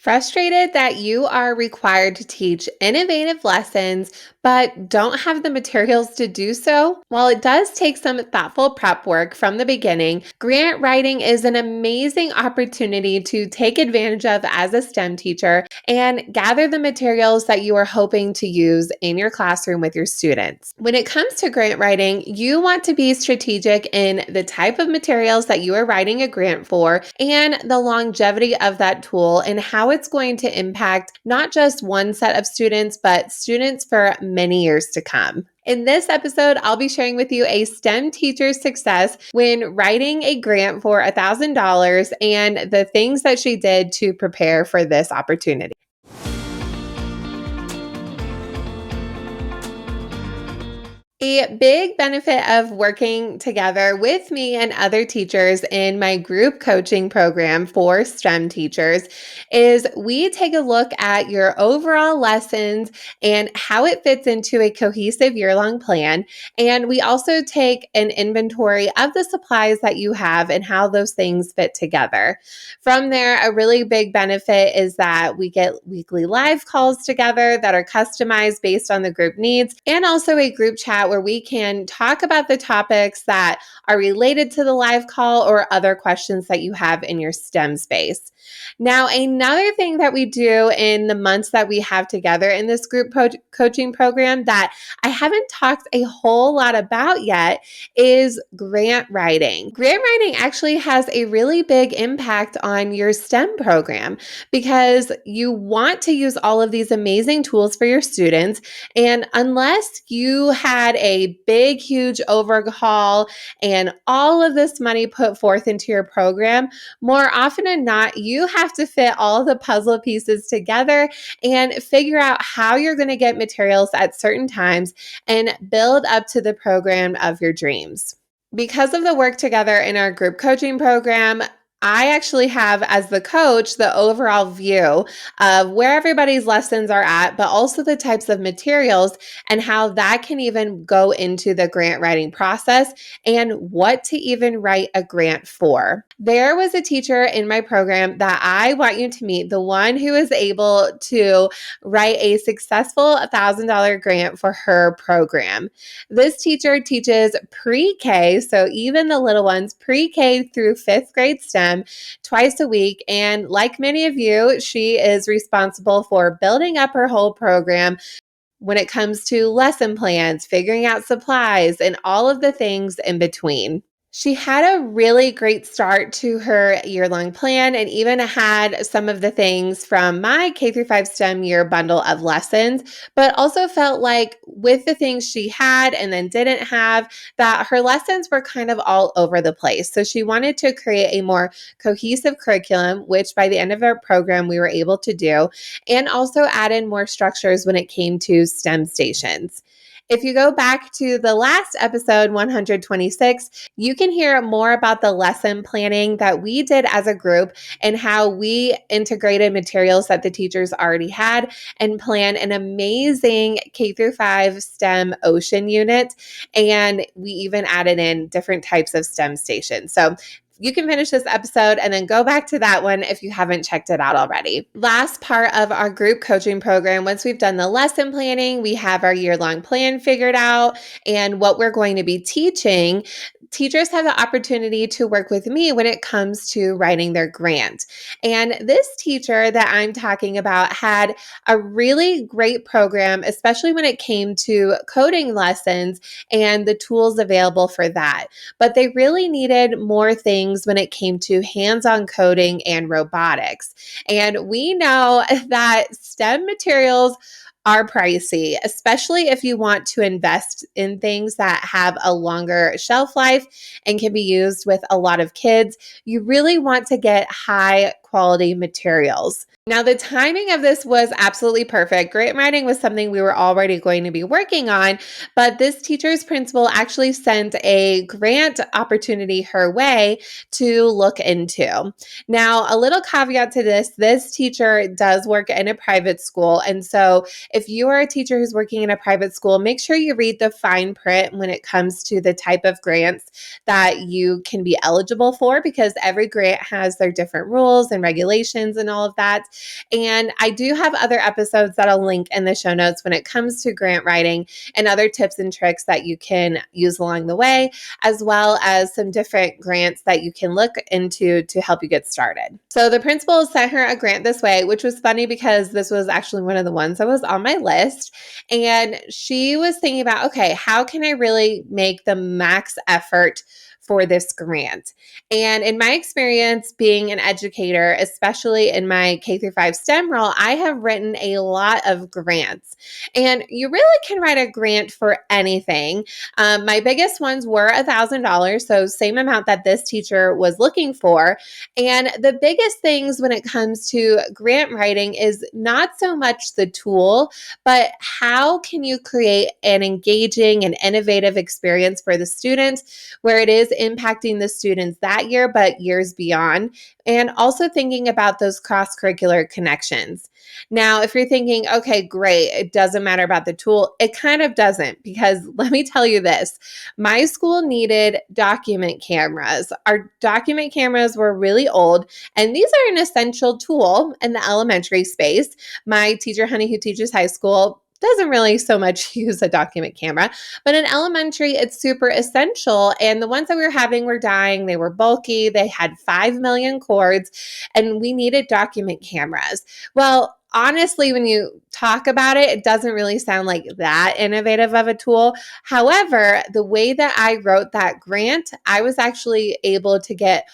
Frustrated that you are required to teach innovative lessons but don't have the materials to do so? While it does take some thoughtful prep work from the beginning, grant writing is an amazing opportunity to take advantage of as a STEM teacher and gather the materials that you are hoping to use in your classroom with your students. When it comes to grant writing, you want to be strategic in the type of materials that you are writing a grant for and the longevity of that tool and how it's going to impact not just one set of students, but students for many years to come. In this episode, I'll be sharing with you a STEM teacher's success when writing a grant for $1,000 and the things that she did to prepare for this opportunity. A big benefit of working together with me and other teachers in my group coaching program for STEM teachers is we take a look at your overall lessons and how it fits into a cohesive year-long plan. And we also take an inventory of the supplies that you have and how those things fit together. From there, a really big benefit is that we get weekly live calls together that are customized based on the group needs, and also a group chat where we can talk about the topics that are related to the live call or other questions that you have in your STEM space. Now, another thing that we do in the months that we have together in this group coaching program that I haven't talked a whole lot about yet is grant writing. Grant writing actually has a really big impact on your STEM program because you want to use all of these amazing tools for your students. And unless you had a big, huge overhaul and all of this money put forth into your program, more often than not, you have to fit all the puzzle pieces together and figure out how you're going to get materials at certain times and build up to the program of your dreams. Because of the work together in our group coaching program, I actually have, as the coach, the overall view of where everybody's lessons are at, but also the types of materials and how that can even go into the grant writing process and what to even write a grant for. There was a teacher in my program that I want you to meet, the one who is able to write a successful $1,000 grant for her program. This teacher teaches pre-K, so even the little ones, pre-K through fifth grade STEM twice a week. And like many of you, she is responsible for building up her whole program when it comes to lesson plans, figuring out supplies, and all of the things in between. She had a really great start to her year-long plan and even had some of the things from my K through 5 STEM year bundle of lessons, but also felt like with the things she had and then didn't have, that her lessons were kind of all over the place. So she wanted to create a more cohesive curriculum, which by the end of our program we were able to do, and also add in more structures when it came to STEM stations. If you go back to the last episode, 126, you can hear more about the lesson planning that we did as a group and how we integrated materials that the teachers already had and plan an amazing K through 5 STEM ocean unit. And we even added in different types of STEM stations. So you can finish this episode and then go back to that one if you haven't checked it out already. Last part of our group coaching program, once we've done the lesson planning, we have our year-long plan figured out and what we're going to be teaching. Teachers have the opportunity to work with me when it comes to writing their grant. And this teacher that I'm talking about had a really great program, especially when it came to coding lessons and the tools available for that. But they really needed more things when it came to hands-on coding and robotics. And we know that STEM materials are pricey, especially if you want to invest in things that have a longer shelf life and can be used with a lot of kids. You really want to get high quality materials. Now, the timing of this was absolutely perfect. Grant writing was something we were already going to be working on, but this teacher's principal actually sent a grant opportunity her way to look into. Now, a little caveat to this teacher does work in a private school. And so if you are a teacher who's working in a private school, make sure you read the fine print when it comes to the type of grants that you can be eligible for, because every grant has their different rules and and regulations and all of that. And I do have other episodes that I'll link in the show notes when it comes to grant writing and other tips and tricks that you can use along the way, as well as some different grants that you can look into to help you get started. So the principal sent her a grant this way, which was funny because this was actually one of the ones that was on my list. And she was thinking about, okay, how can I really make the max effort for this grant? And in my experience being an educator, especially in my K through 5 STEM role, I have written a lot of grants. And you really can write a grant for anything. My biggest ones were $1,000, so same amount that this teacher was looking for. And the biggest things when it comes to grant writing is not so much the tool, but how can you create an engaging and innovative experience for the students where it is impacting the students that year, but years beyond, and also thinking about those cross-curricular connections. Now, if you're thinking, okay, great, it doesn't matter about the tool, it kind of doesn't, because let me tell you this, my school needed document cameras. Our document cameras were really old, and these are an essential tool in the elementary space. My teacher, honey, who teaches high school, doesn't really so much use a document camera, but in elementary, it's super essential. And the ones that we were having were dying. They were bulky. They had 5 million cords, and we needed document cameras. Well, honestly, when you talk about it, it doesn't really sound like that innovative of a tool. However, the way that I wrote that grant, I was actually able to get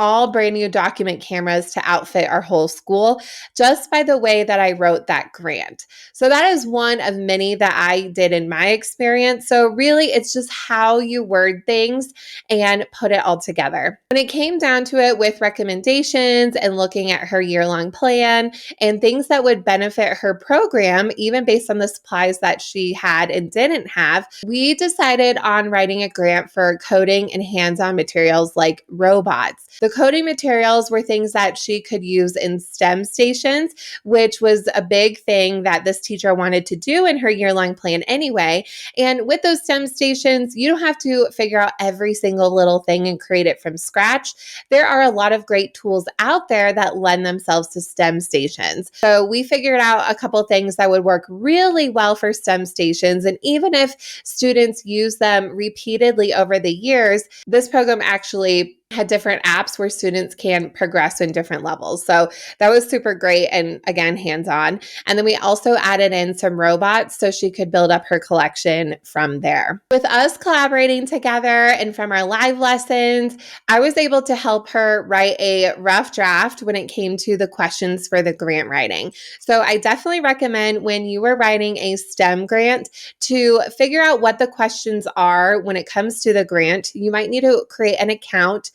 all brand new document cameras to outfit our whole school just by the way that I wrote that grant. So that is one of many that I did in my experience. So really, it's just how you word things and put it all together. When it came down to it with recommendations and looking at her year-long plan and things that would benefit her program, even based on the supplies that she had and didn't have, we decided on writing a grant for coding and hands-on materials like robots. The coding materials were things that she could use in STEM stations, which was a big thing that this teacher wanted to do in her year-long plan anyway. And with those STEM stations, you don't have to figure out every single little thing and create it from scratch. There are a lot of great tools out there that lend themselves to STEM stations. So we figured out a couple things that would work really well for STEM stations. And even if students use them repeatedly over the years, this program actually had different apps where students can progress in different levels. So that was super great. And again, hands-on. And then we also added in some robots so she could build up her collection from there. With us collaborating together and from our live lessons, I was able to help her write a rough draft when it came to the questions for the grant writing. So I definitely recommend when you are writing a STEM grant to figure out what the questions are when it comes to the grant. You might need to create an account.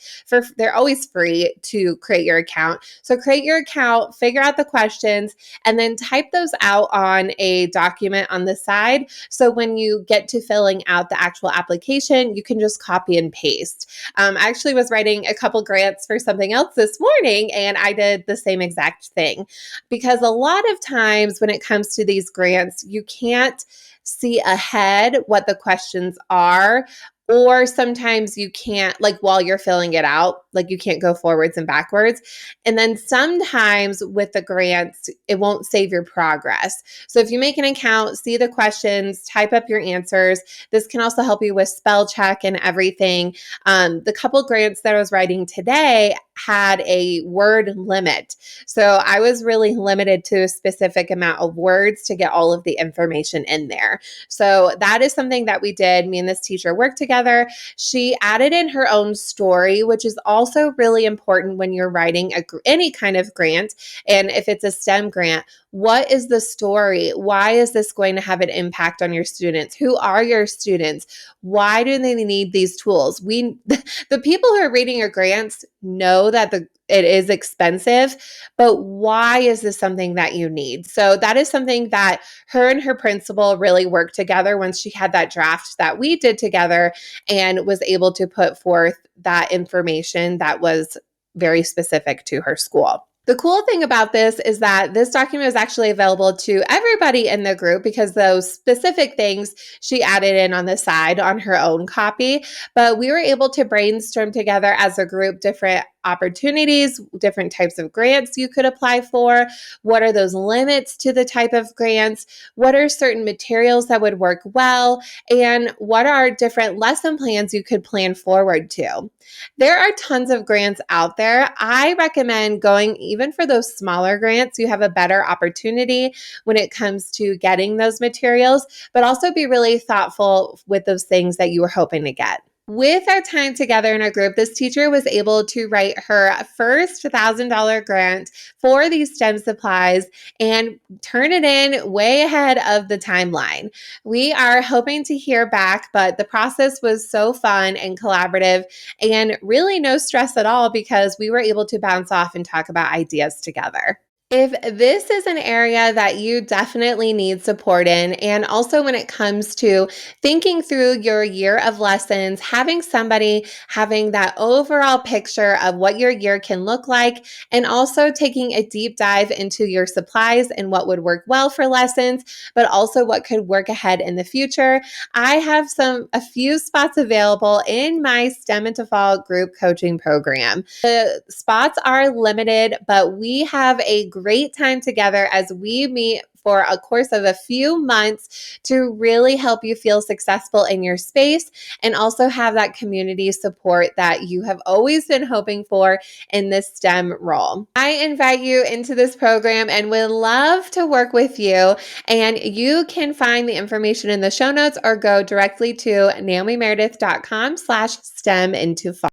They're always free to create your account. So create your account, figure out the questions, and then type those out on a document on the side. So when you get to filling out the actual application, you can just copy and paste. I actually was writing a couple grants for something else this morning, and I did the same exact thing. Because a lot of times when it comes to these grants, you can't see ahead what the questions are. Or sometimes you can't, like while you're filling it out, like you can't go forwards and backwards. And then sometimes with the grants, it won't save your progress. So if you make an account, see the questions, type up your answers. This can also help you with spell check and everything. The couple grants that I was writing today had a word limit. So I was really limited to a specific amount of words to get all of the information in there. So that is something that we did. Me and this teacher worked together. She added in her own story, which is also really important when you're writing any kind of grant. And if it's a STEM grant, what is the story? Why is this going to have an impact on your students? Who are your students? Why do they need these tools? The people who are reading your grants know that it is expensive, but why is this something that you need? So that is something that her and her principal really worked together once she had that draft that we did together and was able to put forth that information that was very specific to her school. The cool thing about this is that this document is actually available to everybody in the group because those specific things she added in on the side on her own copy. But we were able to brainstorm together as a group different opportunities, different types of grants you could apply for. What are those limits to the type of grants? What are certain materials that would work well? And what are different lesson plans you could plan forward to? There are tons of grants out there. I recommend going even for those smaller grants. You have a better opportunity when it comes to getting those materials, but also be really thoughtful with those things that you were hoping to get. With our time together in our group, this teacher was able to write her first $1,000 grant for these STEM supplies and turn it in way ahead of the timeline. We are hoping to hear back, but the process was so fun and collaborative and really no stress at all because we were able to bounce off and talk about ideas together. If this is an area that you definitely need support in, and also when it comes to thinking through your year of lessons, having somebody having that overall picture of what your year can look like, and also taking a deep dive into your supplies and what would work well for lessons, but also what could work ahead in the future, I have a few spots available in my STEM into Fall group coaching program. The spots are limited, but we have a great time together as we meet for a course of a few months to really help you feel successful in your space and also have that community support that you have always been hoping for in this STEM role. I invite you into this program and would love to work with you. And you can find the information in the show notes or go directly to naomimeredith.com/STEM into fall.